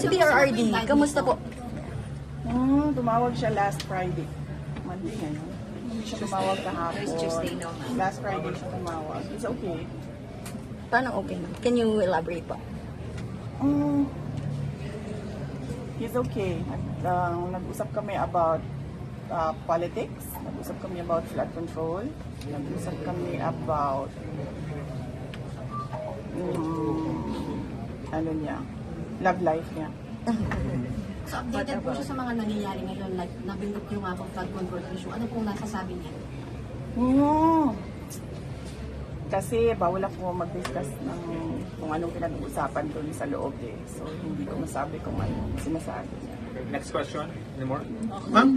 Si PRRD, kamusta po? Tumawag siya last Friday. Monday ngayon. Hindi siya tumawag kahapon. Tuesday now. Last Friday siya tumawag. It's okay. Paano okay? Can you elaborate po? He's okay. Nag-usap kami about politics. Nag-usap kami about flood control. Nag-usap kami about love life niya. So updated po siya sa mga nangyayari ngayon, like nabindot yung nga pong flood control issue. Ano pong nasasabi niya? Kasi bawal ako mag-discuss ng kung anong pinag-uusapan doon sa loob eh. So hindi ko masabi kung ano sinasabi niya. Next question. Any more?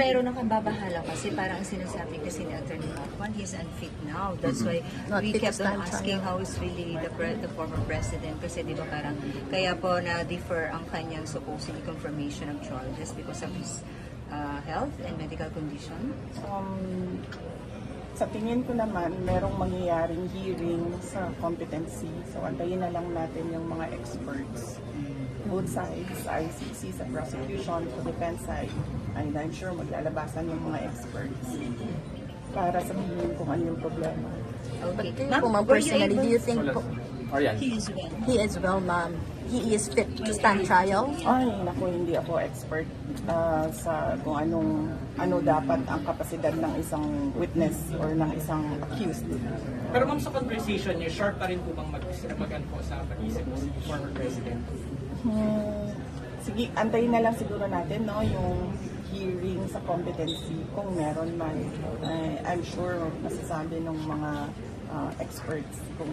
Pero nakababahala kasi parang ang sinasabi kasi ni Attorney Markwan, he's unfit now. That's why Not we fit kept to on stand asking trial. how is really the former president kasi di ba parang kaya po na-defer ang kanyang supposedly confirmation of trial just because of his health and medical condition. Sa tingin ko naman, merong mangyayaring hearing sa competency. So, antayin na lang natin yung mga experts. Both sides, sa ICC, sa prosecution, sa defense side. And I'm sure maglalabasan yung mga experts para sabihin kung ano yung problema. Okay. But kayo po, ma'am, personally, do you think po, Arian. He is well. he is well, ma'am? He is fit to stand trial? Ay, naku, hindi ako expert sa kung ano dapat ang kapasidad ng isang witness or ng isang accused. Pero ma'am, sa conversation niyo, sharp pa rin po bang mag-sinabagan po sa pag-isip mo si former president? Sige, antayin na lang siguro natin no, yung hearing sa competency kung meron man. I'm sure masasabi ng mga experts kung